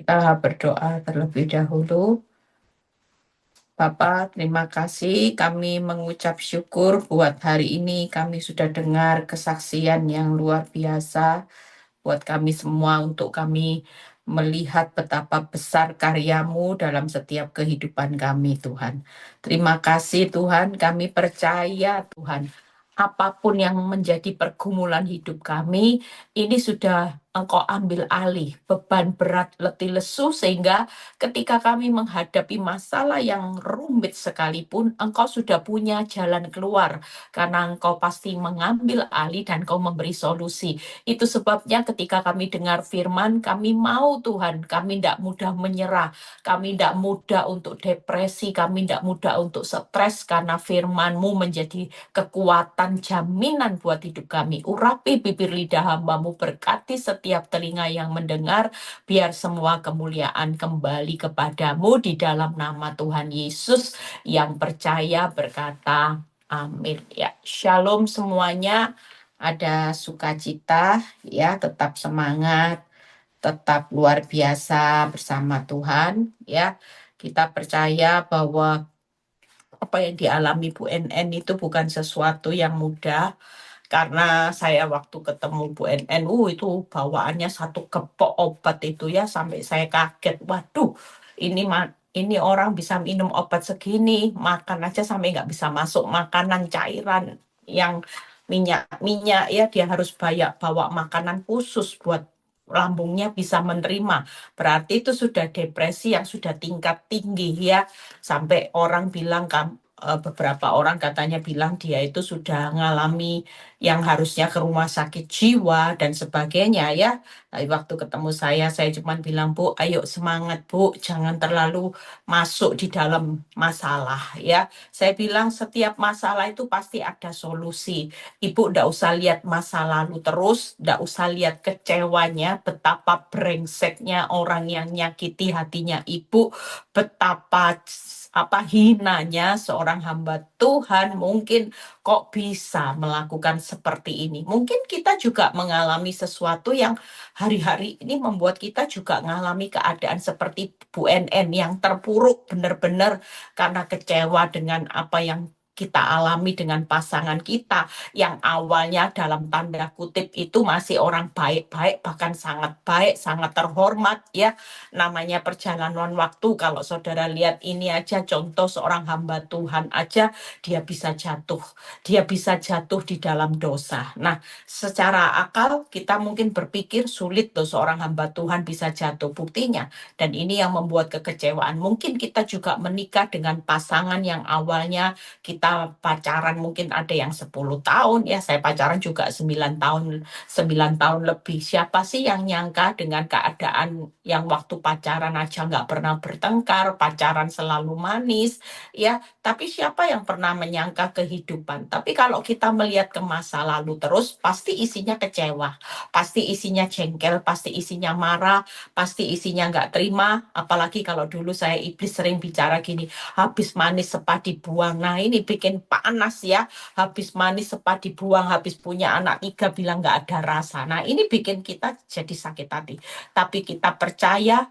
Kita berdoa terlebih dahulu. Bapak, terima kasih. Kami mengucap syukur buat hari ini. Kami sudah dengar kesaksian yang luar biasa buat kami semua, untuk kami melihat betapa besar karya-Mu dalam setiap kehidupan kami, Tuhan. Terima kasih, Tuhan. Kami percaya, Tuhan, apapun yang menjadi pergumulan hidup kami, ini sudah Engkau ambil alih, beban berat, letih lesu, sehingga ketika kami menghadapi masalah yang rumit sekalipun, Engkau sudah punya jalan keluar, karena Engkau pasti mengambil alih dan Engkau memberi solusi. Itu sebabnya ketika kami dengar firman, kami mau, Tuhan, kami tidak mudah menyerah, kami tidak mudah untuk depresi, kami tidak mudah untuk stres, karena firman-Mu menjadi kekuatan jaminan buat hidup kami. Urapi bibir lidah hamba-Mu, berkati setiap telinga yang mendengar, biar semua kemuliaan kembali kepadamu di dalam nama Tuhan Yesus. Yang percaya berkata amin. Ya, shalom semuanya. Ada sukacita, ya, tetap semangat, tetap luar biasa bersama Tuhan, ya. Kita percaya bahwa apa yang dialami Bu NN itu bukan sesuatu yang mudah, karena saya waktu ketemu Bu NN, itu bawaannya satu gepok obat itu ya, sampai saya kaget. Waduh, ini orang bisa minum obat segini, makan aja sampai nggak bisa masuk makanan, cairan yang minyak-minyak ya, dia harus bawa makanan khusus buat lambungnya bisa menerima. Berarti itu sudah depresi yang sudah tingkat tinggi ya, sampai orang bilang beberapa orang katanya bilang dia itu sudah ngalami yang harusnya ke rumah sakit jiwa dan sebagainya ya. Tapi waktu ketemu saya cuma bilang, Bu, ayo semangat, Bu, jangan terlalu masuk di dalam masalah ya. Saya bilang setiap masalah itu pasti ada solusi. Ibu ndak usah lihat masa lalu terus, ndak usah lihat kecewanya, betapa brengseknya orang yang nyakiti hatinya ibu, betapa hinanya seorang hamba Tuhan mungkin kok bisa melakukan seperti ini. Mungkin kita juga mengalami sesuatu yang hari-hari ini membuat kita juga mengalami keadaan seperti Bu NN yang terpuruk benar-benar karena kecewa dengan apa yang kita alami dengan pasangan kita, yang awalnya dalam tanda kutip itu masih orang baik-baik, bahkan sangat baik, sangat terhormat ya. Namanya perjalanan waktu, kalau saudara lihat ini aja, contoh seorang hamba Tuhan aja, dia bisa jatuh di dalam dosa. Nah, secara akal kita mungkin berpikir sulit tuh seorang hamba Tuhan bisa jatuh, buktinya. Dan ini yang membuat kekecewaan. Mungkin kita juga menikah dengan pasangan yang awalnya kita pacaran, mungkin ada yang 10 tahun ya, saya pacaran juga 9 tahun lebih. Siapa sih yang nyangka dengan keadaan yang waktu pacaran aja nggak pernah bertengkar, pacaran selalu manis ya. Tapi siapa yang pernah menyangka kehidupan? Tapi kalau kita melihat ke masa lalu terus, pasti isinya kecewa, pasti isinya jengkel, pasti isinya marah, pasti isinya nggak terima. Apalagi kalau dulu saya iblis sering bicara gini, habis manis sepah dibuang. Nah, ini bikin panas ya. Habis manis sepah dibuang, habis punya anak 3 bilang nggak ada rasa. Nah, ini bikin kita jadi sakit hati. Tapi kita percaya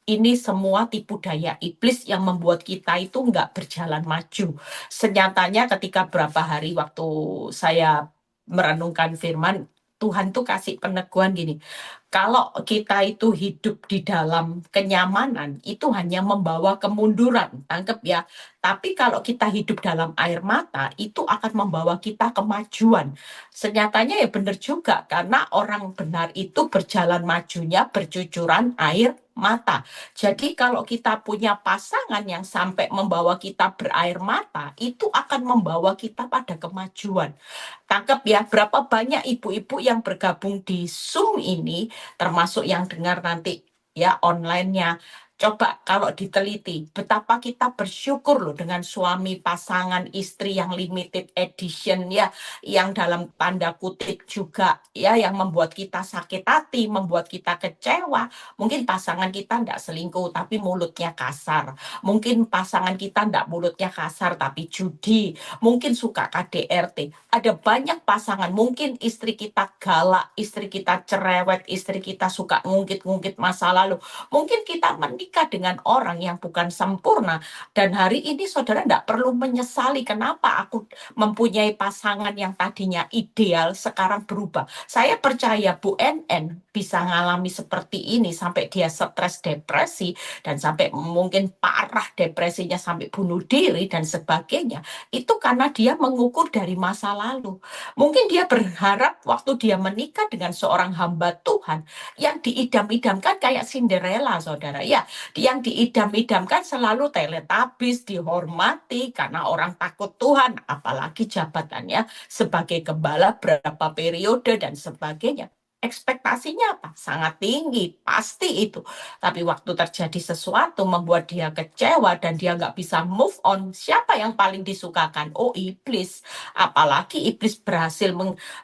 ini semua tipu daya iblis yang membuat kita itu nggak berjalan maju. Senyatanya ketika berapa hari waktu saya merenungkan firman, Tuhan tuh kasih peneguhan gini, kalau kita itu hidup di dalam kenyamanan, itu hanya membawa kemunduran, tangkep ya. Tapi kalau kita hidup dalam air mata, itu akan membawa kita kemajuan. Senyatanya ya benar juga, karena orang benar itu berjalan majunya bercucuran air mata. Jadi kalau kita punya pasangan yang sampai membawa kita berair mata, itu akan membawa kita pada kemajuan. Tangkep ya, berapa banyak ibu-ibu yang bergabung di Zoom ini, termasuk yang dengar nanti ya online-nya. Coba kalau diteliti, betapa kita bersyukur loh dengan suami, pasangan, istri yang limited edition ya, yang dalam tanda kutip juga ya, yang membuat kita sakit hati, membuat kita kecewa. Mungkin pasangan kita tidak selingkuh, tapi mulutnya kasar. Mungkin pasangan kita tidak mulutnya kasar, tapi judi. Mungkin suka KDRT. Ada banyak pasangan, mungkin istri kita galak, istri kita cerewet, istri kita suka ngungkit-ngungkit masa lalu. Mungkin kita menikah dengan orang yang bukan sempurna, dan hari ini saudara tidak perlu menyesali kenapa aku mempunyai pasangan yang tadinya ideal sekarang berubah. Saya percaya Bu NN bisa ngalami seperti ini sampai dia stres depresi dan sampai mungkin parah depresinya sampai bunuh diri dan sebagainya. Itu karena dia mengukur dari masa lalu. Mungkin dia berharap waktu dia menikah dengan seorang hamba Tuhan yang diidam-idamkan kayak Cinderella, saudara. Ya, yang diidam-idamkan selalu teletabis, dihormati karena orang takut Tuhan, apalagi jabatannya sebagai gembala berapa periode dan sebagainya. Ekspektasinya apa? Sangat tinggi, pasti itu. Tapi waktu terjadi sesuatu membuat dia kecewa dan dia nggak bisa move on, siapa yang paling disukakan? Oh, iblis. Apalagi iblis berhasil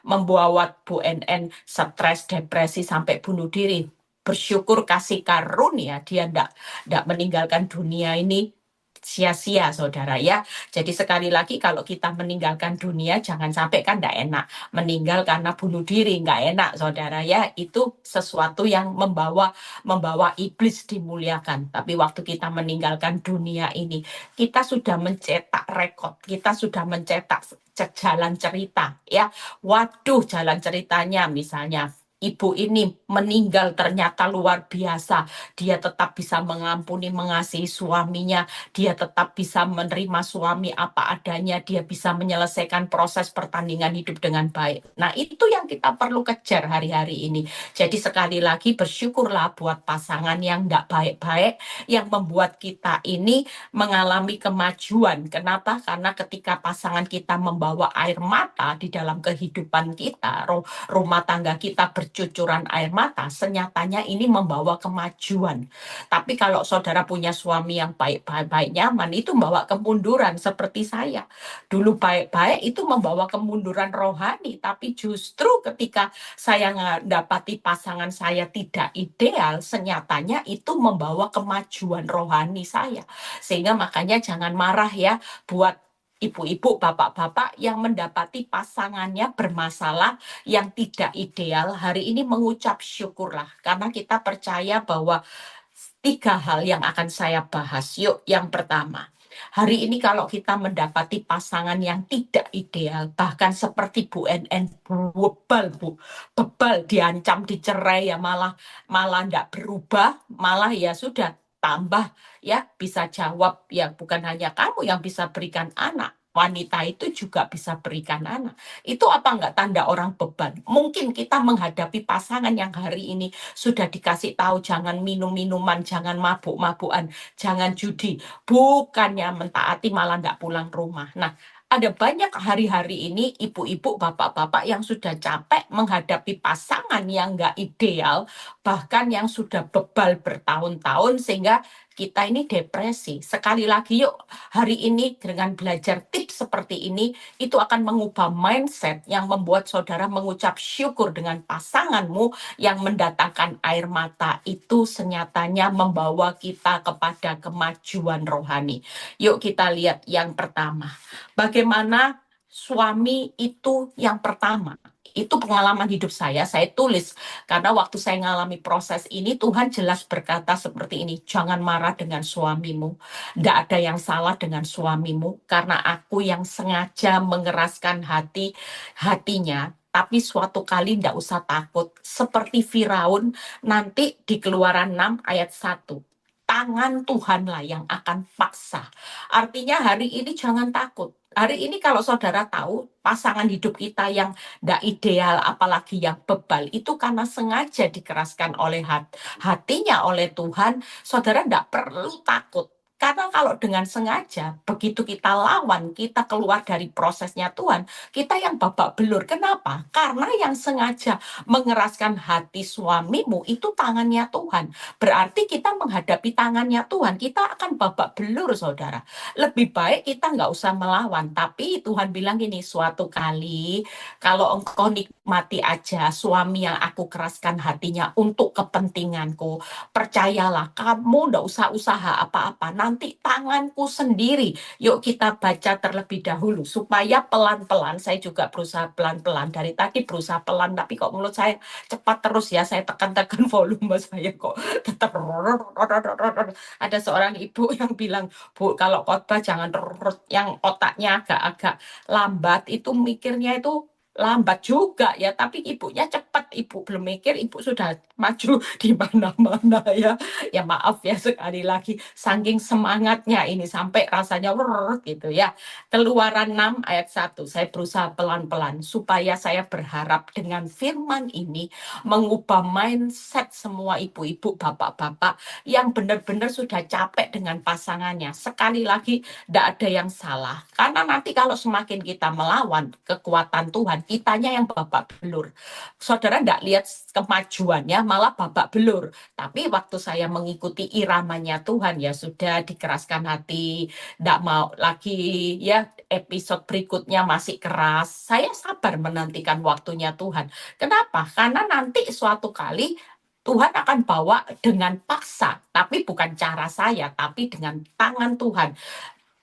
membuat Bu NN stres, depresi, sampai bunuh diri. Bersyukur kasih karunia dia ndak meninggalkan dunia ini sia-sia, saudara ya. Jadi sekali lagi kalau kita meninggalkan dunia jangan sampai, kan ndak enak. Meninggal karena bunuh diri nggak enak, saudara ya. Itu sesuatu yang membawa iblis dimuliakan. Tapi waktu kita meninggalkan dunia ini, kita sudah mencetak rekod, kita sudah mencetak jalan cerita ya. Waduh, jalan ceritanya misalnya ibu ini meninggal ternyata luar biasa. Dia tetap bisa mengampuni, mengasihi suaminya. Dia tetap bisa menerima suami apa adanya. Dia bisa menyelesaikan proses pertandingan hidup dengan baik. Nah, itu yang kita perlu kejar hari-hari ini. Jadi sekali lagi bersyukurlah buat pasangan yang tidak baik-baik, yang membuat kita ini mengalami kemajuan. Kenapa? Karena ketika pasangan kita membawa air mata di dalam kehidupan kita, rumah tangga kita bercucuran air mata, senyatanya ini membawa kemajuan. Tapi kalau saudara punya suami yang baik-baik nyaman, itu membawa kemunduran seperti saya. Dulu baik-baik itu membawa kemunduran rohani, tapi justru ketika saya mendapati pasangan saya tidak ideal, senyatanya itu membawa kemajuan rohani saya. Sehingga makanya jangan marah ya buat ibu-ibu, bapak-bapak yang mendapati pasangannya bermasalah, yang tidak ideal. Hari ini mengucap syukurlah, karena kita percaya bahwa 3 hal yang akan saya bahas. Yuk, yang pertama. Hari ini kalau kita mendapati pasangan yang tidak ideal, bahkan seperti Bu NN, bebal, diancam dicerai ya, malah tidak berubah, malah ya sudah tambah ya, bisa jawab ya, bukan hanya kamu yang bisa berikan anak, wanita itu juga bisa berikan anak. Itu apa enggak tanda orang beban? Mungkin kita menghadapi pasangan yang hari ini sudah dikasih tahu jangan minum minuman, jangan mabuk-mabukan, jangan judi. Bukannya mentaati malah nggak pulang rumah. Nah, ada banyak hari-hari ini ibu-ibu, bapak-bapak yang sudah capek menghadapi pasangan yang nggak ideal, bahkan yang sudah bebal bertahun-tahun sehingga kita ini depresi. Sekali lagi yuk, hari ini dengan belajar tips seperti ini, itu akan mengubah mindset yang membuat saudara mengucap syukur dengan pasanganmu yang mendatangkan air mata. Itu senyatanya membawa kita kepada kemajuan rohani. Yuk kita lihat yang pertama. Bagaimana suami itu yang pertama. Itu pengalaman hidup saya tulis. Karena waktu saya mengalami proses ini, Tuhan jelas berkata seperti ini, jangan marah dengan suamimu. Tidak ada yang salah dengan suamimu, karena aku yang sengaja mengeraskan hatinya. Tapi suatu kali tidak usah takut. Seperti Firaun, nanti di Keluaran 6 ayat 1. Tangan Tuhanlah yang akan paksa. Artinya hari ini jangan takut. Hari ini kalau saudara tahu pasangan hidup kita yang tidak ideal, apalagi yang bebal, itu karena sengaja dikeraskan oleh hatinya oleh Tuhan, saudara tidak perlu takut. Karena kalau dengan sengaja, begitu kita lawan, kita keluar dari prosesnya Tuhan, kita yang babak belur. Kenapa? Karena yang sengaja mengeraskan hati suamimu itu tangannya Tuhan. Berarti kita menghadapi tangannya Tuhan, kita akan babak belur, saudara. Lebih baik kita nggak usah melawan. Tapi Tuhan bilang gini, suatu kali kalau engkau nikmati aja suami yang aku keraskan hatinya untuk kepentinganku, percayalah, kamu ndak usah usaha apa-apa. Nanti tanganku sendiri. Yuk kita baca terlebih dahulu supaya pelan-pelan. Saya juga berusaha pelan-pelan. Dari tadi berusaha pelan, tapi kok menurut saya cepat terus ya. Saya tekan-tekan volume saya kok tetap. Ada seorang ibu yang bilang, Bu, kalau khotbah jangan yang otaknya agak-agak lambat, itu mikirnya itu lambat juga ya, tapi ibunya cepat, ibu belum mikir, ibu sudah maju di mana-mana ya. Ya maaf ya sekali lagi, saking semangatnya ini sampai rasanya gitu ya. Keluaran 6 ayat 1, saya berusaha pelan-pelan supaya saya berharap dengan firman ini mengubah mindset semua ibu-ibu, bapak-bapak yang benar-benar sudah capek dengan pasangannya. Sekali lagi, tidak ada yang salah. Karena nanti kalau semakin kita melawan kekuatan Tuhan, kitanya yang babak belur. Saudara tidak lihat kemajuannya, malah babak belur. Tapi waktu saya mengikuti iramanya Tuhan, ya sudah dikeraskan hati, tidak mau lagi ya episode berikutnya masih keras. Saya sabar menantikan waktunya Tuhan. Kenapa? Karena nanti suatu kali Tuhan akan bawa dengan paksa, tapi bukan cara saya, tapi dengan tangan Tuhan.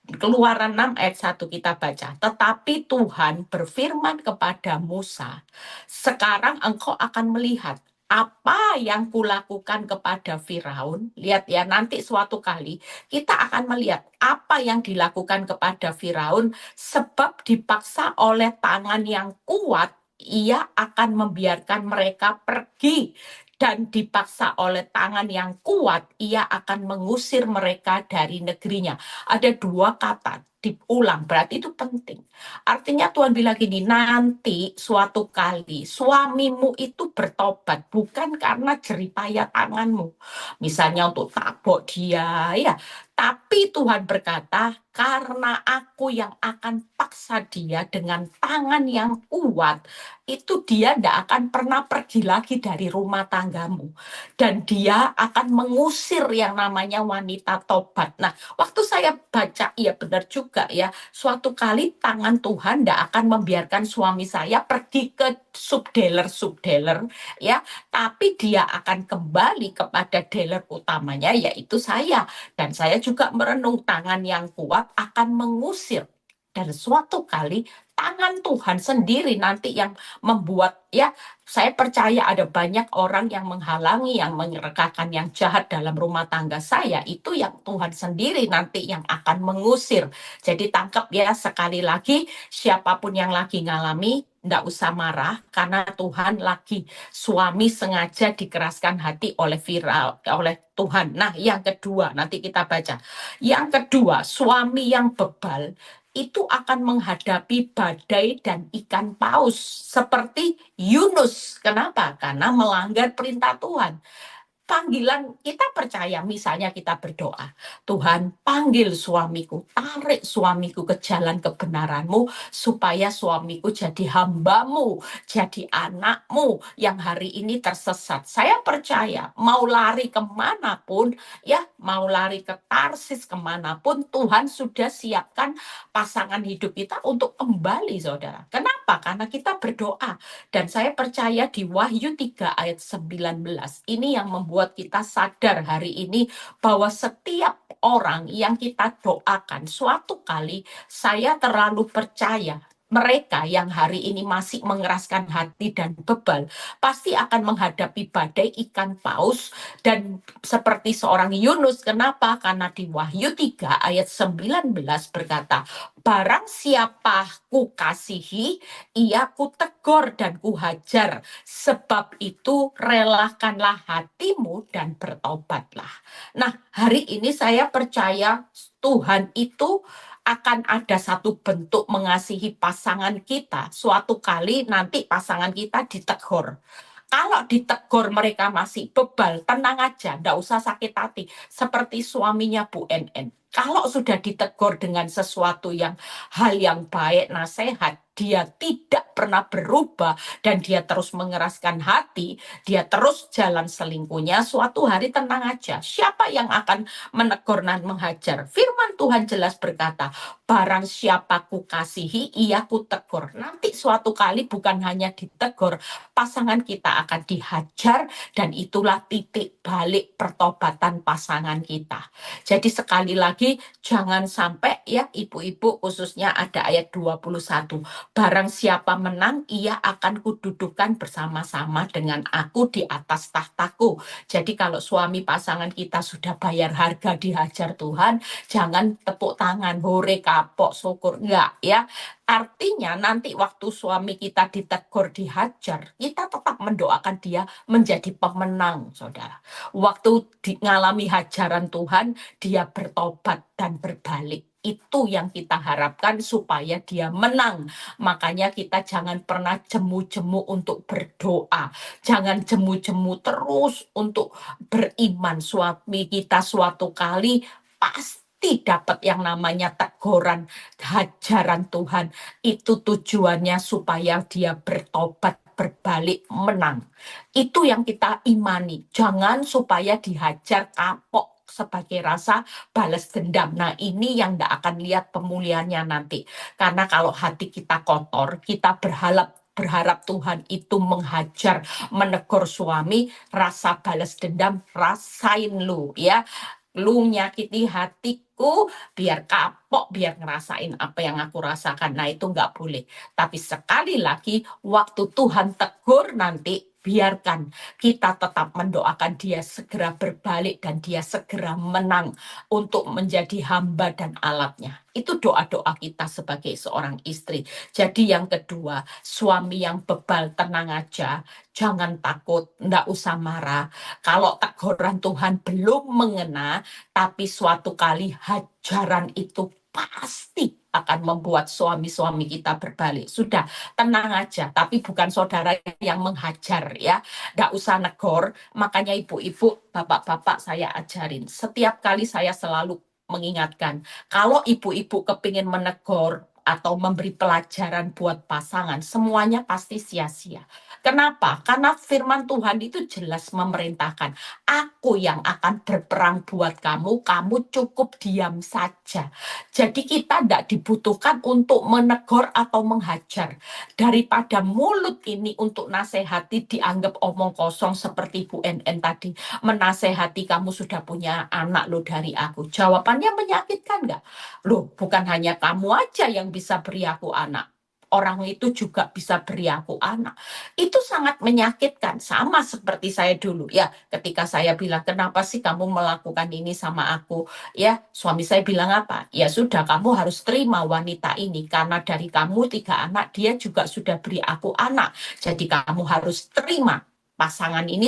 Keluaran 6 ayat 1 kita baca. Tetapi Tuhan berfirman kepada Musa, sekarang engkau akan melihat apa yang kulakukan kepada Firaun. Lihat ya, nanti suatu kali kita akan melihat apa yang dilakukan kepada Firaun, sebab dipaksa oleh tangan yang kuat, ia akan membiarkan mereka pergi. Dan dipaksa oleh tangan yang kuat, ia akan mengusir mereka dari negerinya. Ada dua kata diulang, berarti itu penting. Artinya Tuhan bilang gini, nanti suatu kali suamimu itu bertobat bukan karena jeripaya tanganmu, misalnya untuk tabok dia ya, tapi Tuhan berkata, karena aku yang akan paksa dia dengan tangan yang kuat, itu dia tidak akan pernah pergi lagi dari rumah tanggamu. Dan dia akan mengusir yang namanya wanita tobat. Nah, waktu saya baca, iya benar juga ya, suatu kali tangan Tuhan tidak akan membiarkan suami saya pergi ke subdealer ya, tapi dia akan kembali kepada dealer utamanya, yaitu saya. Dan saya juga merenung, tangan yang kuat akan mengusir. Dan suatu kali tangan Tuhan sendiri nanti yang membuat ya, saya percaya ada banyak orang yang menghalangi, yang menyerkakan yang jahat dalam rumah tangga saya, itu yang Tuhan sendiri nanti yang akan mengusir. Jadi tangkap ya, sekali lagi, siapapun yang lagi ngalami, nggak usah marah, karena Tuhan lagi, suami sengaja dikeraskan hati oleh oleh Tuhan. Nah, yang kedua, nanti kita baca. Yang kedua, suami yang bebal itu akan menghadapi badai dan ikan paus seperti Yunus. Kenapa? Karena melanggar perintah Tuhan. Panggilan kita percaya, misalnya kita berdoa, Tuhan panggil suamiku, tarik suamiku ke jalan kebenaranmu, supaya suamiku jadi hambamu, jadi anakmu yang hari ini tersesat. Saya percaya, mau lari kemanapun, ya mau lari ke Tarsis kemanapun, Tuhan sudah siapkan pasangan hidup kita untuk kembali, saudara. Kenapa? Karena kita berdoa. Dan saya percaya di Wahyu 3 ayat 19, ini yang membuat kita sadar hari ini bahwa setiap orang yang kita doakan, suatu kali saya terlalu percaya mereka yang hari ini masih mengeraskan hati dan bebal, pasti akan menghadapi badai ikan paus dan seperti seorang Yunus. Kenapa? Karena di Wahyu 3 ayat 19 berkata, barang siapa ku kasihi, ia ku tegur dan ku hajar. Sebab itu relakanlah hatimu dan bertobatlah. Nah, hari ini saya percaya Tuhan itu akan ada satu bentuk mengasihi pasangan kita. Suatu kali nanti pasangan kita ditegur. Kalau ditegur mereka masih bebal, tenang aja, nggak usah sakit hati. Seperti suaminya Bu NN. Kalau sudah ditegur dengan sesuatu yang hal yang baik, nasihat, dia tidak pernah berubah dan dia terus mengeraskan hati, dia terus jalan selingkuhnya, suatu hari tenang aja. Siapa yang akan menegur dan menghajar? Firman Tuhan jelas berkata, barang siapa ku kasihi, ia ku tegur. Nanti suatu kali bukan hanya ditegur, pasangan kita akan dihajar dan itulah titik balik pertobatan pasangan kita. Jadi sekali lagi, jangan sampai ya ibu-ibu khususnya ada ayat 21. Barang siapa menang, ia akan kududukan bersama-sama dengan aku di atas tahtaku. Jadi kalau suami pasangan kita sudah bayar harga dihajar Tuhan, jangan tepuk tangan, hore kapok, syukur. Enggak ya. Artinya nanti waktu suami kita ditegur, dihajar, kita tetap mendoakan dia menjadi pemenang, saudara. Waktu ngalami hajaran Tuhan, dia bertobat dan berbalik. Itu yang kita harapkan supaya dia menang. Makanya kita jangan pernah jemu-jemu untuk berdoa. Jangan jemu-jemu terus untuk beriman. Suami kita suatu kali pasti dapat yang namanya teguran, hajaran Tuhan. Itu tujuannya supaya dia bertobat, berbalik, menang. Itu yang kita imani. Jangan supaya dihajar kapok sebagai rasa balas dendam. Nah, ini yang tidak akan lihat pemulihannya nanti. Karena kalau hati kita kotor, kita berharap Tuhan itu menghajar, menegur suami, rasa balas dendam, rasain lu ya. Lu nyakiti hatiku, biar kapok, biar ngerasain apa yang aku rasakan. Nah, itu nggak boleh. Tapi sekali lagi, waktu Tuhan tegur nanti, biarkan kita tetap mendoakan dia segera berbalik dan dia segera menang untuk menjadi hamba dan alatnya. Itu doa-doa kita sebagai seorang istri. Jadi yang kedua, suami yang bebal tenang aja, jangan takut, nggak usah marah. Kalau teguran Tuhan belum mengena, tapi suatu kali hajaran itu pasti akan membuat suami-suami kita berbalik. Sudah, tenang aja, tapi bukan saudara yang menghajar ya. Nggak usah negor, makanya ibu-ibu, bapak-bapak saya ajarin. Setiap kali saya selalu mengingatkan, kalau ibu-ibu kepingin menegur atau memberi pelajaran buat pasangan, semuanya pasti sia-sia. Kenapa? Karena firman Tuhan itu jelas memerintahkan, aku yang akan berperang buat kamu, kamu cukup diam saja. Jadi kita tidak dibutuhkan untuk menegur atau menghajar. Daripada mulut ini untuk nasihati dianggap omong kosong seperti Bu NN tadi. Menasehati kamu sudah punya anak lo dari aku. Jawabannya menyakitkan nggak? Loh, bukan hanya kamu aja yang bisa beri aku anak. Orang itu juga bisa beri aku anak. Itu sangat menyakitkan. Sama seperti saya dulu. Ya, ketika saya bilang, kenapa sih kamu melakukan ini sama aku? Ya, suami saya bilang apa? Ya sudah, kamu harus terima wanita ini. Karena dari kamu 3 anak, dia juga sudah beri aku anak. Jadi kamu harus terima pasangan ini,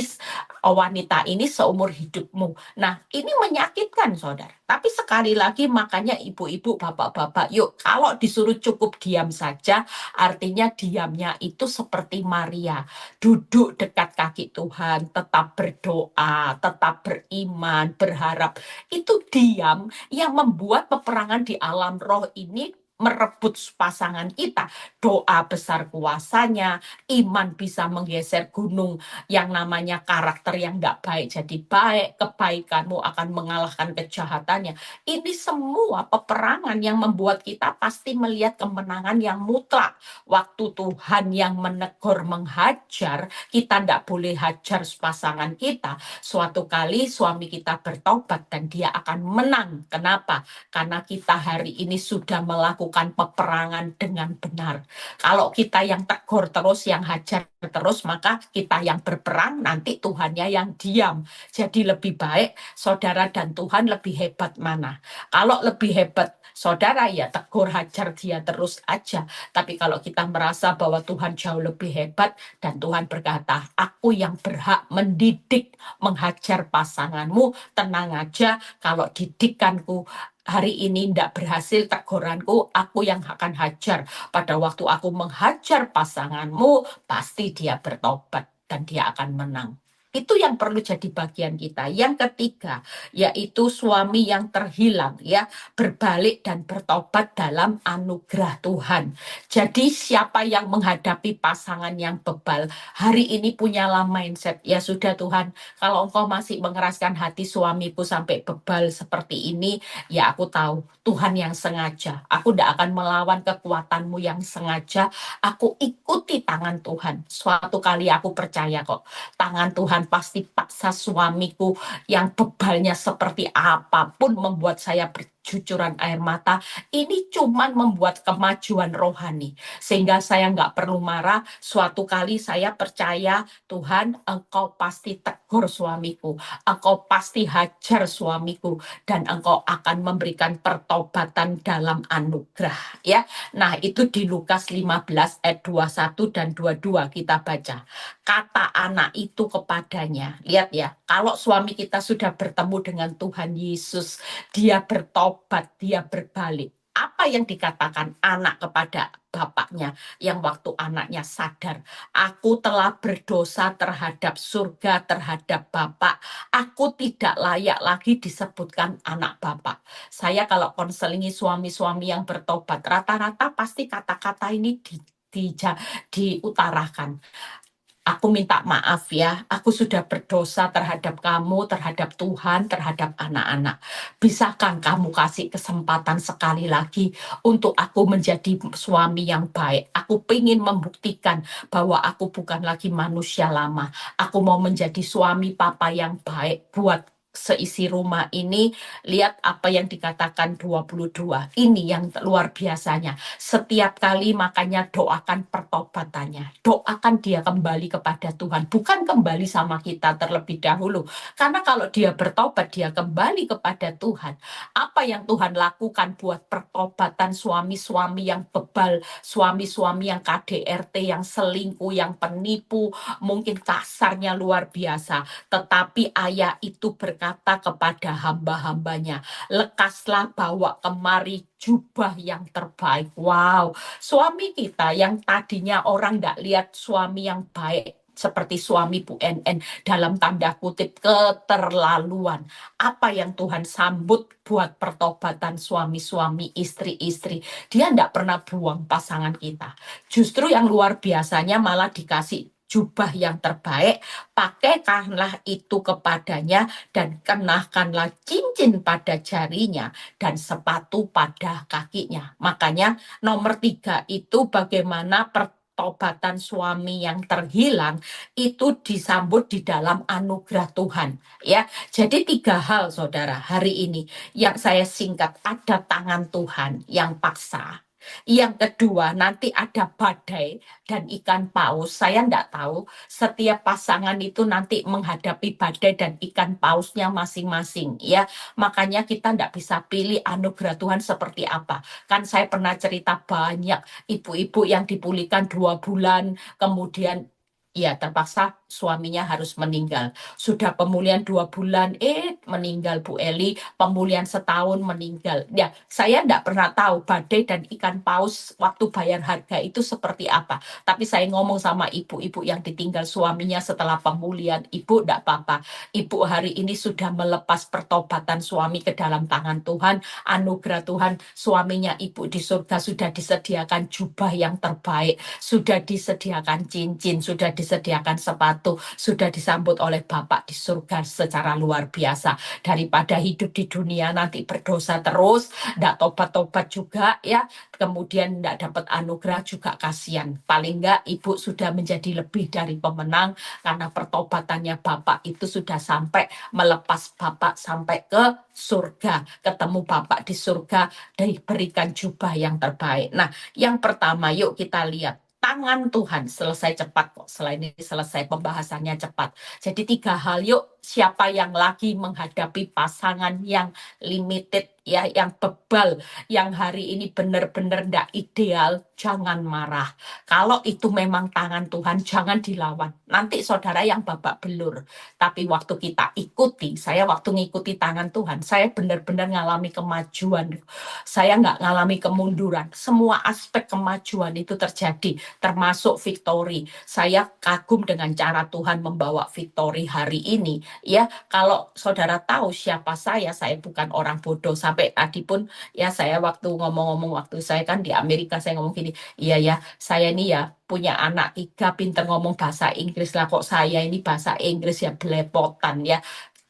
wanita ini seumur hidupmu. Nah, ini menyakitkan, saudara. Tapi sekali lagi, makanya ibu-ibu, bapak-bapak, yuk, kalau disuruh cukup diam saja, artinya diamnya itu seperti Maria. Duduk dekat kaki Tuhan, tetap berdoa, tetap beriman, berharap. Itu diam yang membuat peperangan di alam roh ini merebut pasangan kita. Doa besar kuasanya, iman bisa menggeser gunung yang namanya karakter yang tidak baik jadi baik, kebaikanmu akan mengalahkan kejahatannya. Ini semua peperangan yang membuat kita pasti melihat kemenangan yang mutlak. Waktu Tuhan yang menegur, menghajar, kita tidak boleh hajar pasangan kita. Suatu kali suami kita bertobat dan dia akan menang. Kenapa? Karena kita hari ini sudah melakukan peperangan dengan benar. Kalau kita yang tegur terus, yang hajar terus, maka kita yang berperang, nanti Tuhannya yang diam. Jadi lebih baik saudara dan Tuhan lebih hebat mana? Kalau lebih hebat saudara, ya tegur hajar dia terus aja. Tapi kalau kita merasa bahwa Tuhan jauh lebih hebat dan Tuhan berkata, aku yang berhak mendidik, menghajar pasanganmu, tenang aja, kalau didikanku hari ini tidak berhasil teguranku, aku yang akan hajar. Pada waktu aku menghajar pasanganmu, pasti dia bertobat dan dia akan menang. Itu yang perlu jadi bagian kita. Yang ketiga, yaitu suami yang terhilang, ya, berbalik dan bertobat dalam anugerah Tuhan. Jadi siapa yang menghadapi pasangan yang bebal, hari ini punyalah mindset, ya sudah Tuhan, kalau engkau masih mengeraskan hati suamiku sampai bebal seperti ini, ya aku tahu Tuhan yang sengaja. Aku tidak akan melawan kekuatanmu yang sengaja. Aku ikuti tangan Tuhan. Suatu kali aku percaya kok, tangan Tuhan pasti paksa suamiku yang bebalnya seperti apapun membuat saya bercucuran air mata. Ini cuman membuat kemajuan rohani. Sehingga saya nggak perlu marah. Suatu kali saya percaya, Tuhan, engkau pasti tegur suamiku. Engkau pasti hajar suamiku. Dan engkau akan memberikan pertobatan dalam anugerah. Ya, nah itu di Lukas 15 ayat 21 dan 22 kita baca. Kata anak itu kepadanya, lihat ya, kalau suami kita sudah bertemu dengan Tuhan Yesus, dia bertobat, dia berbalik. Apa yang dikatakan anak kepada bapaknya yang waktu anaknya sadar, aku telah berdosa terhadap surga, terhadap bapak, aku tidak layak lagi disebutkan anak bapak. Saya kalau konselingi suami-suami yang bertobat, rata-rata pasti kata-kata ini diutarakan. Aku minta maaf ya, aku sudah berdosa terhadap kamu, terhadap Tuhan, terhadap anak-anak. Bisakah kamu kasih kesempatan sekali lagi untuk aku menjadi suami yang baik? Aku ingin membuktikan bahwa aku bukan lagi manusia lama. Aku mau menjadi suami papa yang baik buat seisi rumah ini. Lihat apa yang dikatakan 22. Ini yang luar biasanya. Setiap kali makanya doakan pertobatannya. Doakan dia kembali kepada Tuhan. Bukan kembali sama kita terlebih dahulu. Karena kalau dia bertobat, dia kembali kepada Tuhan. Apa yang Tuhan lakukan buat pertobatan suami-suami yang bebal, suami-suami yang KDRT, yang selingkuh, yang penipu, mungkin kasarnya luar biasa. Tetapi ayah itu berkata kepada hamba-hambanya, lekaslah bawa kemari jubah yang terbaik. Wow, suami kita yang tadinya orang nggak lihat suami yang baik, seperti suami Bu NN, dalam tanda kutip keterlaluan. Apa yang Tuhan sambut buat pertobatan suami-suami, istri-istri. Dia nggak pernah buang pasangan kita. Justru yang luar biasanya malah dikasih jubah yang terbaik, pakaikanlah itu kepadanya dan kenakanlah cincin pada jarinya dan sepatu pada kakinya. Makanya nomor 3 itu bagaimana pertobatan suami yang terhilang itu disambut di dalam anugerah Tuhan. Ya, jadi 3 hal saudara hari ini yang saya singkat, ada tangan Tuhan yang paksa. Yang kedua, nanti ada badai dan ikan paus. Saya enggak tahu, setiap pasangan itu nanti menghadapi badai dan ikan pausnya masing-masing. Ya, makanya kita enggak bisa pilih anugerah Tuhan seperti apa. Kan saya pernah cerita banyak ibu-ibu yang dipulihkan 2 bulan, kemudian ya terpaksa suaminya harus meninggal. Sudah pemulihan 2 bulan, meninggal Bu Eli, pemulihan setahun meninggal. Ya, saya enggak pernah tahu badai dan ikan paus waktu bayar harga itu seperti apa. Tapi saya ngomong sama ibu-ibu yang ditinggal suaminya setelah pemulihan, ibu enggak apa-apa. Ibu hari ini sudah melepas pertobatan suami ke dalam tangan Tuhan, anugerah Tuhan, suaminya ibu di surga sudah disediakan jubah yang terbaik, sudah disediakan cincin, sudah disediakan sepatu, sudah disambut oleh Bapak di surga secara luar biasa. Daripada hidup di dunia nanti berdosa terus, enggak tobat-tobat juga ya, kemudian enggak dapat anugerah juga kasihan. Paling enggak ibu sudah menjadi lebih dari pemenang karena pertobatannya Bapak itu sudah sampai melepas Bapak sampai ke surga, ketemu Bapak di surga, diberikan jubah yang terbaik. Nah, yang pertama yuk kita lihat tangan Tuhan. Selesai cepat kok, selain ini selesai pembahasannya cepat. Jadi 3 hal yuk, siapa yang lagi menghadapi pasangan yang limited, ya, yang bebal, yang hari ini benar-benar ndak ideal, jangan marah. Kalau itu memang tangan Tuhan, jangan dilawan. Nanti saudara yang babak belur. Tapi waktu kita ikuti, saya waktu ngikuti tangan Tuhan, saya benar-benar ngalami kemajuan. Saya nggak ngalami kemunduran. Semua aspek kemajuan itu terjadi, termasuk victory. Saya kagum dengan cara Tuhan membawa victory hari ini. Ya, kalau saudara tahu siapa saya bukan orang bodoh. Sampai tadi pun ya saya waktu ngomong-ngomong, waktu saya kan di Amerika, saya ngomong gini, iya ya, saya ini ya punya anak 3, pinter ngomong bahasa Inggris lah, kok saya ini bahasa Inggris ya belepotan ya.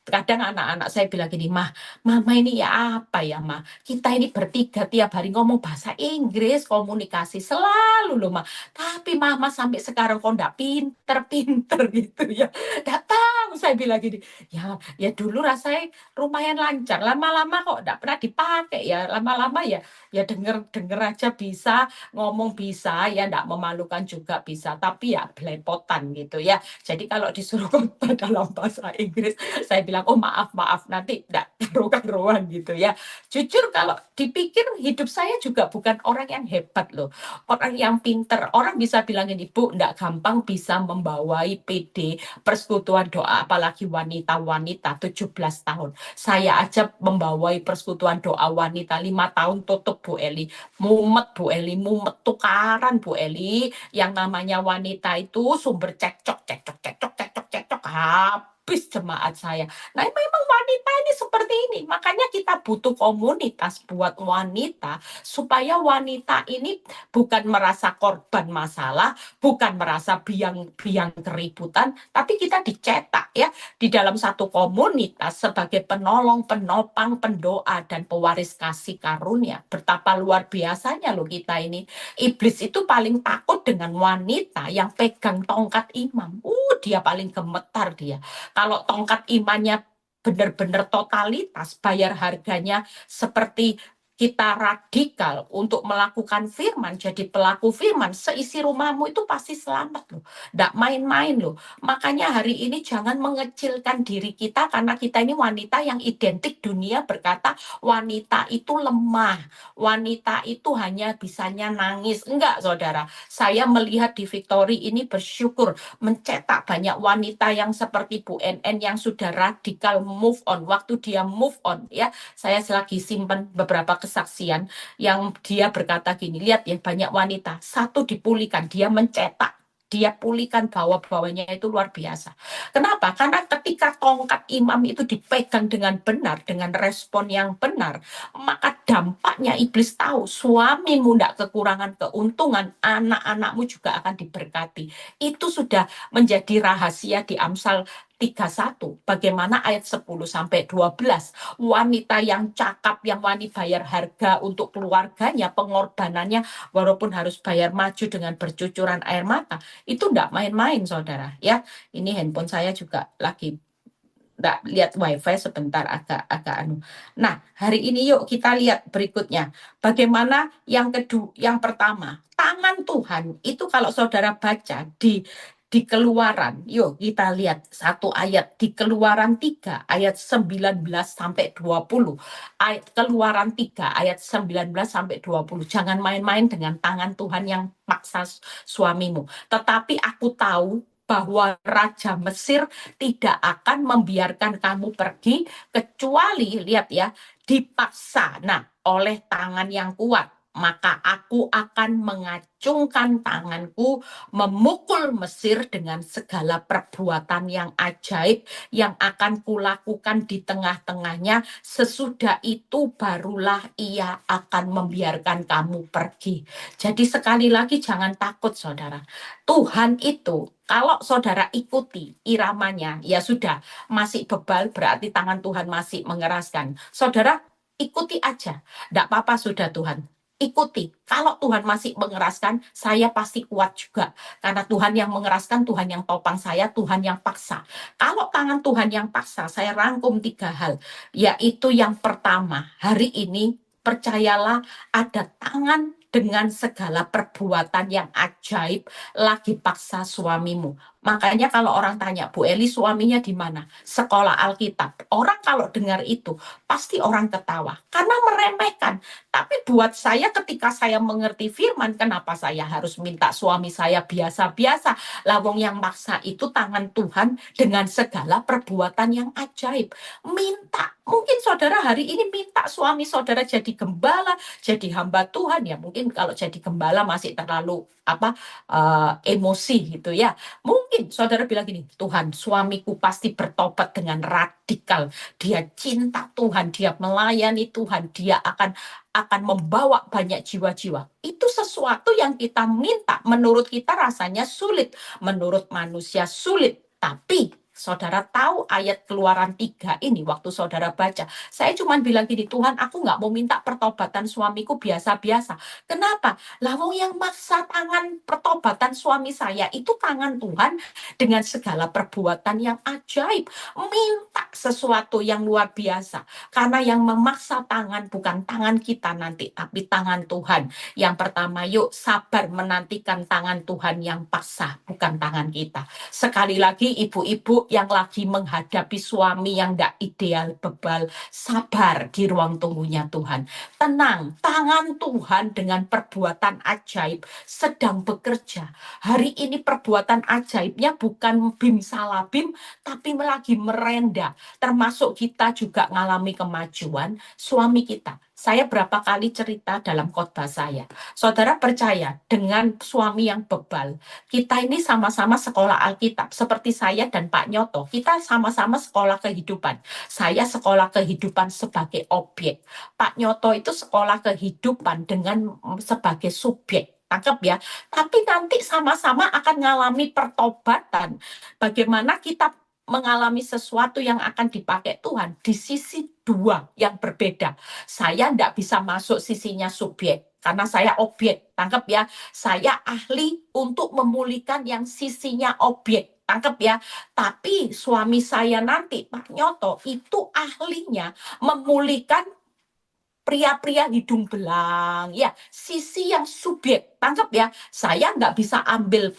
Kadang anak-anak saya bilang gini, mama ini ya apa ya, kita ini bertiga tiap hari ngomong bahasa Inggris, komunikasi selalu loh, tapi mama sampai sekarang kok enggak pinter-pinter gitu ya. Enggak tahu, saya bilang gini, ya dulu rasanya lumayan lancar, lama-lama kok enggak pernah dipakai ya, lama-lama ya denger aja bisa, ngomong bisa, ya enggak memalukan juga bisa, tapi ya belepotan gitu ya. Jadi kalau disuruh khotbah dalam bahasa Inggris, saya bilang, oh maaf, nanti enggak keruan gitu ya. Jujur kalau dipikir hidup saya juga bukan orang yang hebat loh. Orang yang pinter. Orang bisa bilang ini, Bu, enggak gampang bisa membawai PD, persekutuan doa, apalagi wanita-wanita 17 tahun. Saya aja membawai persekutuan doa wanita 5 tahun tutup, Bu Eli. Mumet, Bu Eli, mumet tukaran, Bu Eli. Yang namanya wanita itu sumber cekcok, habis jemaat saya. Nah, memang wanita ini seperti ini. Makanya kita butuh komunitas buat wanita, supaya wanita ini bukan merasa korban masalah, bukan merasa biang keributan, tapi kita dicetak ya di dalam satu komunitas sebagai penolong, penopang, pendoa, dan pewaris kasih karunia. Betapa luar biasanya loh kita ini. Iblis itu paling takut dengan wanita yang pegang tongkat imam. Dia paling gemetar dia. Kalau tongkat imannya benar-benar totalitas, bayar harganya seperti kita radikal untuk melakukan firman, jadi pelaku firman, seisi rumahmu itu pasti selamat loh. Nggak main-main loh. Makanya hari ini jangan mengecilkan diri kita, karena kita ini wanita yang identik dunia berkata wanita itu lemah, wanita itu hanya bisanya nangis. Enggak, saudara. Saya melihat di Victory ini bersyukur mencetak banyak wanita yang seperti Bu NN yang sudah radikal move on. Waktu dia move on ya, saya selagi simpan beberapa kesaksian yang dia berkata gini, lihat ya, banyak wanita, satu dipulihkan, dia mencetak, dia pulihkan bawah-bawahnya itu luar biasa. Kenapa? Karena ketika tongkat imam itu dipegang dengan benar, dengan respon yang benar, maka dampaknya iblis tahu, suamimu tidak kekurangan keuntungan, anak-anakmu juga akan diberkati. Itu sudah menjadi rahasia di Amsal 31, bagaimana ayat 10-12, wanita yang cakap, yang wani bayar harga untuk keluarganya, pengorbanannya, walaupun harus bayar maju dengan bercucuran air mata, itu enggak main-main, saudara ya. Ini handphone saya juga lagi enggak lihat wifi sebentar, agak anu. Nah, hari ini yuk kita lihat berikutnya. Bagaimana yang kedua, yang pertama, tangan Tuhan itu kalau saudara baca di Keluaran, yuk kita lihat satu ayat di Keluaran 3 ayat 19-20. Keluaran 3 ayat 19-20. Jangan main-main dengan tangan Tuhan yang paksa suamimu. Tetapi aku tahu bahwa Raja Mesir tidak akan membiarkan kamu pergi kecuali, lihat ya, dipaksa. Nah, oleh tangan yang kuat. Maka aku akan mengacungkan tanganku, memukul Mesir dengan segala perbuatan yang ajaib yang akan kulakukan di tengah-tengahnya. Sesudah itu barulah ia akan membiarkan kamu pergi. Jadi sekali lagi jangan takut, saudara. Tuhan itu, kalau saudara ikuti iramanya, ya sudah, masih bebal berarti tangan Tuhan masih mengeraskan. Saudara, ikuti aja. Tidak apa-apa sudah Tuhan. Ikuti. Kalau Tuhan masih mengeraskan, saya pasti kuat juga. Karena Tuhan yang mengeraskan, Tuhan yang topang saya, Tuhan yang paksa. Kalau tangan Tuhan yang paksa, saya rangkum 3 hal. Yaitu yang pertama, hari ini percayalah ada tangan dengan segala perbuatan yang ajaib lagi paksa suamimu. Makanya kalau orang tanya, Bu Eli suaminya di mana? Sekolah Alkitab. Orang kalau dengar itu, pasti orang ketawa. Karena meremehkan. Tapi buat saya ketika saya mengerti firman, kenapa saya harus minta suami saya biasa-biasa? Lawong yang maksa itu tangan Tuhan dengan segala perbuatan yang ajaib. Minta. Mungkin saudara hari ini minta suami saudara jadi gembala, jadi hamba Tuhan. Ya mungkin kalau jadi gembala masih terlalu emosi gitu ya. Mungkin saudara bilang gini, Tuhan suamiku pasti bertobat dengan radikal. Dia cinta Tuhan, dia melayani Tuhan, dia akan membawa banyak jiwa-jiwa. Itu sesuatu yang kita minta. Menurut kita rasanya sulit. Menurut manusia sulit. Tapi saudara tahu ayat Keluaran 3 ini waktu saudara baca. Saya cuma bilang gini, Tuhan aku nggak mau minta pertobatan suamiku biasa-biasa. Kenapa? Lawong yang maksa tangan pertobatan suami saya itu tangan Tuhan dengan segala perbuatan yang ajaib. Minta sesuatu yang luar biasa. Karena yang memaksa tangan bukan tangan kita nanti, tapi tangan Tuhan. Yang pertama, yuk sabar menantikan tangan Tuhan yang paksa, bukan tangan kita. Sekali lagi ibu-ibu yang lagi menghadapi suami yang tidak ideal, bebal, sabar di ruang tunggunya Tuhan. Tenang, tangan Tuhan dengan perbuatan ajaib sedang bekerja. Hari ini perbuatan ajaibnya bukan bim salah bim, tapi lagi merenda. Termasuk kita juga ngalami kemajuan, suami kita. Saya berapa kali cerita dalam khotbah saya. Saudara percaya dengan suami yang bebal, kita ini sama-sama sekolah Alkitab. Seperti saya dan Pak Nyoto, kita sama-sama sekolah kehidupan. Saya sekolah kehidupan sebagai objek. Pak Nyoto itu sekolah kehidupan dengan sebagai subjek. Tangkap ya. Tapi nanti sama-sama akan mengalami pertobatan. Bagaimana kita mengalami sesuatu yang akan dipakai Tuhan di sisi dua yang berbeda. Saya tidak bisa masuk sisinya subjek karena saya objek. Tangkap ya. Saya ahli untuk memulihkan yang sisinya objek. Tangkap ya. Tapi suami saya nanti, Pak Nyoto, itu ahlinya memulihkan pria-pria hidung belang, ya, sisi yang subjek. Tangkap ya, saya nggak bisa ambil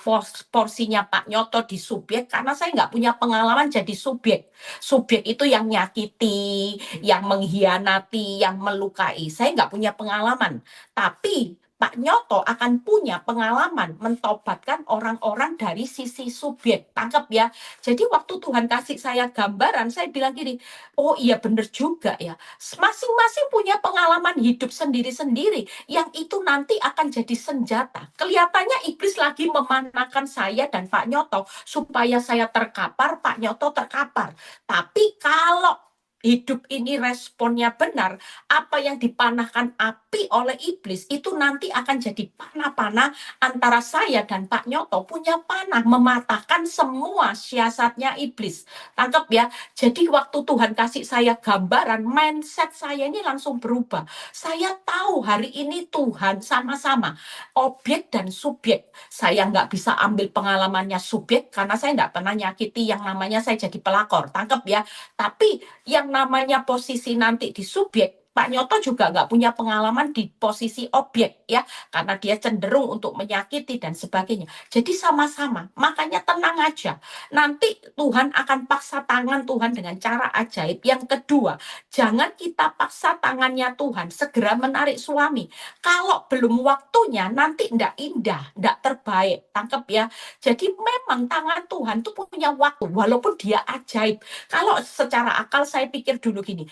porsinya Pak Nyoto di subjek karena saya nggak punya pengalaman jadi subjek. Subjek itu yang nyakiti, yang mengkhianati, yang melukai. Saya nggak punya pengalaman. Tapi Pak Nyoto akan punya pengalaman mentobatkan orang-orang dari sisi subjek. Tangkap ya. Jadi waktu Tuhan kasih saya gambaran, saya bilang gini, oh iya bener juga ya. Masing-masing punya pengalaman hidup sendiri-sendiri yang itu nanti akan jadi senjata. Kelihatannya iblis lagi memanahkan saya dan Pak Nyoto supaya saya terkapar, Pak Nyoto terkapar. Tapi kalau hidup ini responnya benar, apa yang dipanahkan api oleh iblis itu nanti akan jadi panah-panah antara saya dan Pak Nyoto punya panah mematahkan semua siasatnya iblis. Tangkap ya. Jadi waktu Tuhan kasih saya gambaran, mindset saya ini langsung berubah. Saya tahu hari ini Tuhan sama-sama objek dan subjek. Saya nggak bisa ambil pengalamannya subjek karena saya nggak pernah nyakiti yang namanya saya jadi pelakor. Tangkap ya. Tapi yang namanya posisi nanti di subjek, Pak Nyoto juga nggak punya pengalaman di posisi objek ya, karena dia cenderung untuk menyakiti dan sebagainya. Jadi sama-sama, makanya tenang aja. Nanti Tuhan akan paksa tangan Tuhan dengan cara ajaib. Yang kedua, jangan kita paksa tangannya Tuhan segera menarik suami. Kalau belum waktunya, nanti ndak indah, ndak terbaik. Tangkap ya. Jadi memang tangan Tuhan tuh punya waktu, walaupun dia ajaib. Kalau secara akal saya pikir dulu gini,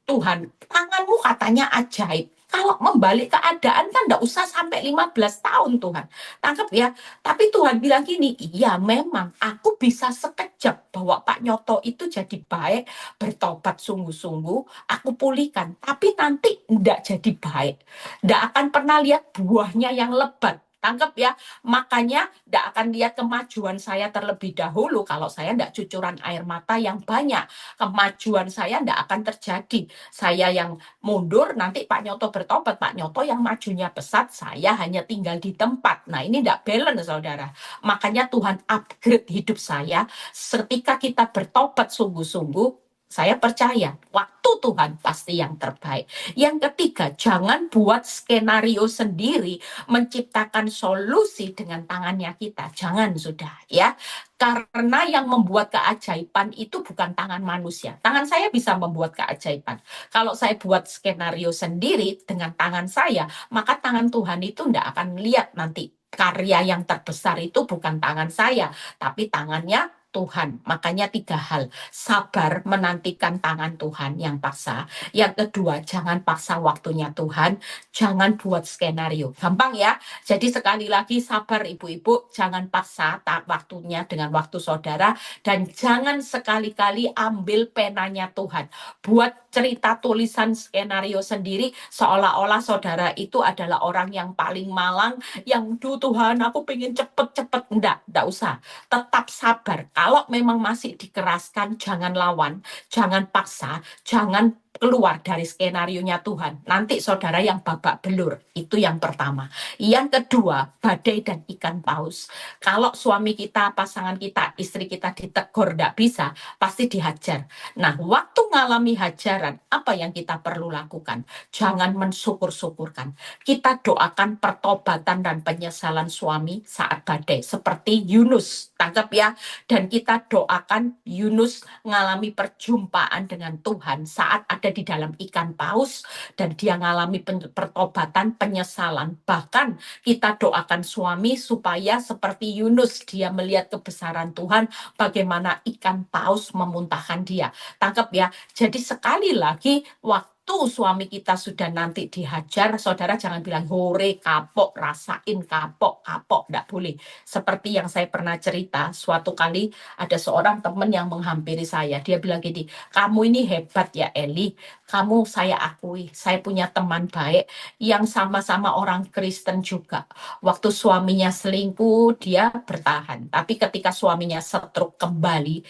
Tuhan, tanganmu katanya ajaib. Kalau membalik keadaan kan enggak usah sampai 15 tahun Tuhan. Tangkap ya. Tapi Tuhan bilang gini, iya memang aku bisa sekejap bahwa Pak Nyoto itu jadi baik, bertobat sungguh-sungguh, aku pulihkan. Tapi nanti enggak jadi baik. Enggak akan pernah lihat buahnya yang lebat. Tangkap ya, makanya enggak akan lihat kemajuan saya terlebih dahulu kalau saya enggak cucuran air mata yang banyak. Kemajuan saya enggak akan terjadi. Saya yang mundur, nanti Pak Nyoto bertobat, Pak Nyoto yang majunya pesat, saya hanya tinggal di tempat. Nah ini enggak balance saudara. Makanya Tuhan upgrade hidup saya, ketika kita bertobat sungguh-sungguh, Saya percaya waktu Tuhan pasti yang terbaik. Yang ketiga, jangan buat skenario sendiri, menciptakan solusi dengan tangannya kita. Jangan sudah ya. Karena yang membuat keajaiban itu bukan tangan manusia. Tangan saya bisa membuat keajaiban. Kalau saya buat skenario sendiri dengan tangan saya, maka tangan Tuhan itu tidak akan lihat nanti karya yang terbesar itu bukan tangan saya, tapi tangannya Tuhan. Makanya 3 hal. Sabar menantikan tangan Tuhan yang paksa. Yang kedua, jangan paksa waktunya Tuhan. Jangan buat skenario. Gampang ya. Jadi sekali lagi sabar ibu-ibu. Jangan paksa waktunya dengan waktu saudara. Dan jangan sekali-kali ambil penanya Tuhan. Buat cerita tulisan skenario sendiri. Seolah-olah saudara itu adalah orang yang paling malang. Yang, duh Tuhan aku pengen cepet-cepet. Enggak usah. Tetap sabar. Kalau memang masih dikeraskan, jangan lawan, jangan paksa, jangan keluar dari skenario-nya Tuhan. Nanti saudara yang babak belur. Itu yang pertama. Yang kedua, badai dan ikan paus. Kalau suami kita, pasangan kita, istri kita ditegur tidak bisa, pasti dihajar. Nah, waktu ngalami hajaran, apa yang kita perlu lakukan? Jangan mensyukur-syukurkan. Kita doakan pertobatan dan penyesalan suami saat badai. Seperti Yunus, tangkap ya. Dan kita doakan Yunus mengalami perjumpaan dengan Tuhan saat ada di dalam ikan paus. Dan dia mengalami pertobatan, penyesalan. Bahkan kita doakan suami supaya seperti Yunus, dia melihat kebesaran Tuhan, bagaimana ikan paus memuntahkan dia. Tangkap ya. Jadi sekali lagi, waktu suami kita sudah nanti dihajar, saudara jangan bilang hore kapok, rasain kapok. Tidak boleh. Seperti yang saya pernah cerita, suatu kali ada seorang teman yang menghampiri saya. Dia bilang gini, kamu ini hebat ya Eli, kamu saya akui, saya punya teman baik yang sama-sama orang Kristen juga. Waktu suaminya selingkuh, dia bertahan. Tapi ketika suaminya stroke kembali,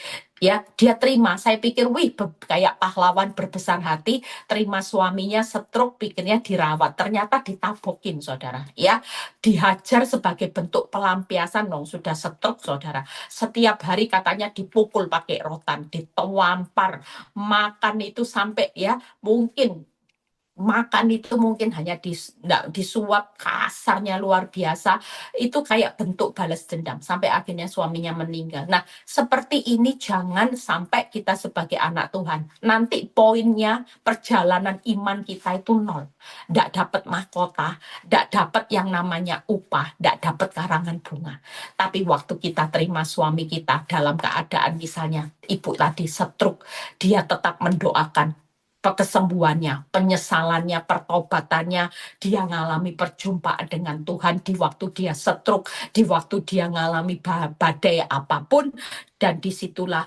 ya dia terima. Saya pikir, wih, kayak pahlawan berbesar hati, terima suaminya stroke, pikirnya dirawat. Ternyata ditabokin, saudara. Ya, dihajar sebagai bentuk pelampiasan, dong. Sudah stroke, saudara. Setiap hari katanya dipukul pakai rotan, ditampar, makan itu sampai ya mungkin makan itu mungkin hanya disuap kasarnya luar biasa, itu kayak bentuk balas dendam sampai akhirnya suaminya meninggal. Nah, seperti ini jangan sampai kita sebagai anak Tuhan nanti poinnya perjalanan iman kita itu 0, tidak dapat mahkota, tidak dapat yang namanya upah, tidak dapat karangan bunga. Tapi waktu kita terima suami kita dalam keadaan misalnya ibu tadi stroke, dia tetap mendoakan kesembuhannya, penyesalannya, pertobatannya, dia ngalami perjumpaan dengan Tuhan di waktu dia stroke, di waktu dia ngalami badai apapun, dan disitulah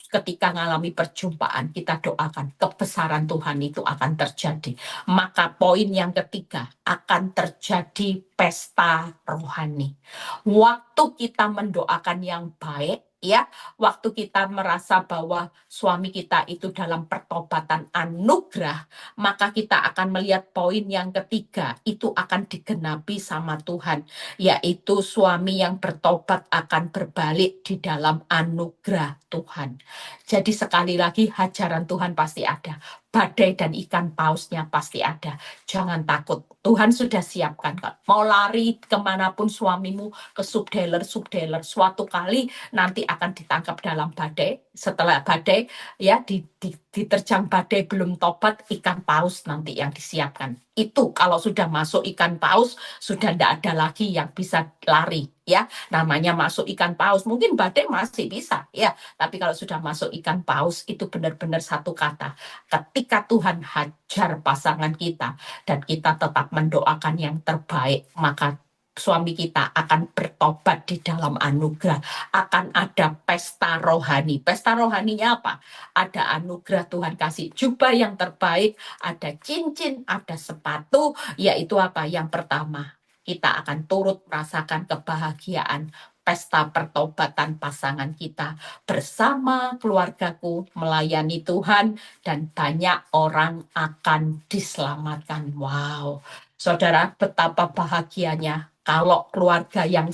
ketika ngalami perjumpaan, kita doakan kebesaran Tuhan itu akan terjadi. Maka poin yang ketiga, akan terjadi pesta rohani. Waktu kita mendoakan yang baik, ya, waktu kita merasa bahwa suami kita itu dalam pertobatan anugerah, maka kita akan melihat poin yang ketiga, itu akan digenapi sama Tuhan, yaitu suami yang bertobat akan berbalik di dalam anugerah Tuhan. Jadi sekali lagi hajaran Tuhan pasti ada. Badai dan ikan pausnya pasti ada. Jangan takut. Tuhan sudah siapkan. Mau lari kemanapun suamimu, ke subdealer, suatu kali nanti akan ditangkap dalam badai. Setelah badai, ya diterjang badai belum tobat, ikan paus nanti yang disiapkan. Itu kalau sudah masuk ikan paus, sudah tidak ada lagi yang bisa lari. Ya, namanya masuk ikan paus. Mungkin badai masih bisa, ya. Tapi kalau sudah masuk ikan paus, itu benar-benar satu kata. Ketika Tuhan hajar pasangan kita, dan kita tetap mendoakan yang terbaik, maka suami kita akan bertobat di dalam anugerah. Akan ada pesta rohani. Pesta rohaninya apa? Ada anugerah Tuhan kasih jubah yang terbaik, ada cincin, ada sepatu, yaitu apa? Yang pertama, kita akan turut merasakan kebahagiaan pesta pertobatan pasangan kita bersama keluargaku melayani Tuhan, dan banyak orang akan diselamatkan. Wow, saudara, betapa bahagianya Kalau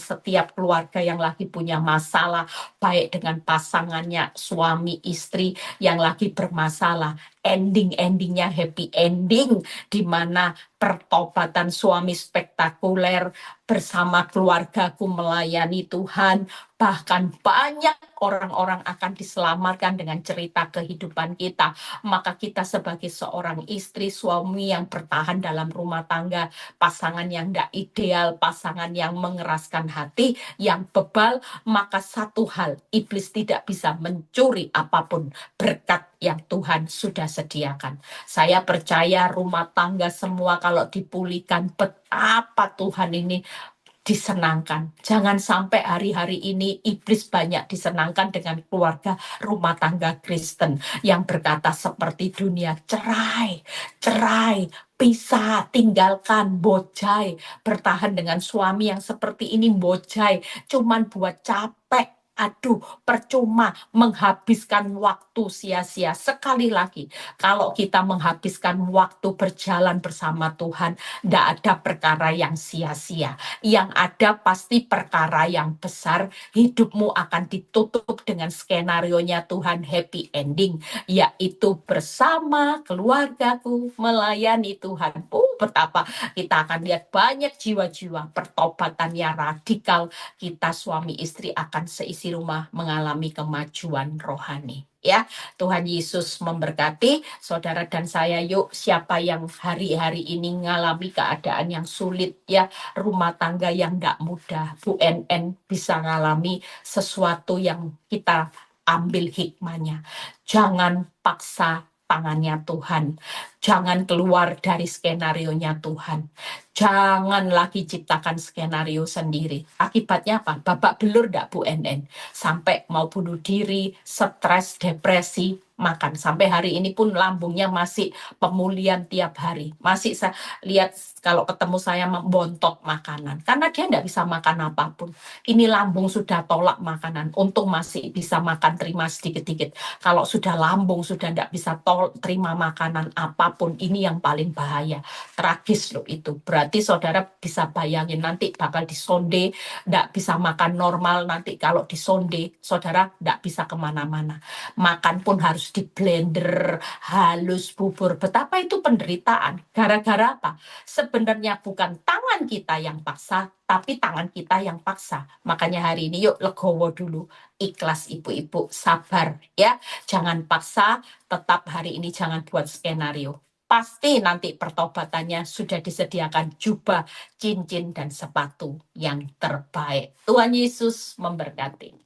setiap keluarga yang lagi punya masalah, baik dengan pasangannya, suami, istri yang lagi bermasalah, ending-endingnya happy ending, di mana pertobatan suami spektakuler bersama keluargaku melayani Tuhan, bahkan banyak orang-orang akan diselamatkan dengan cerita kehidupan kita. Maka kita sebagai seorang istri, suami yang bertahan dalam rumah tangga, pasangan yang tidak ideal, pasangan yang mengeraskan hati, yang bebal, maka satu hal, iblis tidak bisa mencuri apapun berkat yang Tuhan sudah sediakan. Saya percaya rumah tangga semua kalau dipulihkan, betapa Tuhan ini disenangkan. Jangan sampai hari-hari ini iblis banyak disenangkan dengan keluarga rumah tangga Kristen yang berkata seperti dunia, cerai, cerai, pisah, tinggalkan, bojai, bertahan dengan suami yang seperti ini, bojai, cuman buat capek. Aduh, percuma menghabiskan waktu sia-sia. Sekali lagi, kalau kita menghabiskan waktu berjalan bersama Tuhan, tidak ada perkara yang sia-sia. Yang ada pasti perkara yang besar. Hidupmu akan ditutup dengan skenarionya Tuhan happy ending, yaitu bersama keluargaku melayani Tuhan. Betapa kita akan lihat banyak jiwa-jiwa pertobatannya radikal. Kita suami istri akan seisi rumah mengalami kemajuan rohani. Ya, Tuhan Yesus memberkati saudara dan saya. Yuk, siapa yang hari-hari ini mengalami keadaan yang sulit, ya, rumah tangga yang tidak mudah, Bu NN bisa mengalami sesuatu yang kita ambil hikmahnya. Jangan paksa tangannya Tuhan. Jangan keluar dari skenarionya Tuhan. Jangan lagi ciptakan skenario sendiri. Akibatnya apa? Babak belur enggak Bu NN? Sampai mau bunuh diri, stres, depresi, makan. Sampai hari ini pun lambungnya masih pemulihan tiap hari. Masih saya lihat kalau ketemu saya membontok makanan. Karena dia enggak bisa makan apapun. Ini lambung sudah tolak makanan. Untung masih bisa makan, terima sedikit-sedikit. Kalau sudah lambung, sudah enggak bisa terima makanan apapun, ini yang paling bahaya. Tragis loh itu. Berarti saudara bisa bayangin nanti bakal disonde, enggak bisa makan normal. Nanti kalau disonde, saudara enggak bisa kemana-mana. Makan pun harus di blender, halus, bubur. Betapa itu penderitaan. Gara-gara apa? Sebenarnya bukan tangan kita yang paksa, tapi tangan kita yang paksa. Makanya hari ini yuk legowo dulu. Ikhlas ibu-ibu, sabar ya. Jangan paksa, tetap hari ini jangan buat skenario. Pasti nanti pertobatannya sudah disediakan jubah, cincin, dan sepatu yang terbaik. Tuhan Yesus memberkati.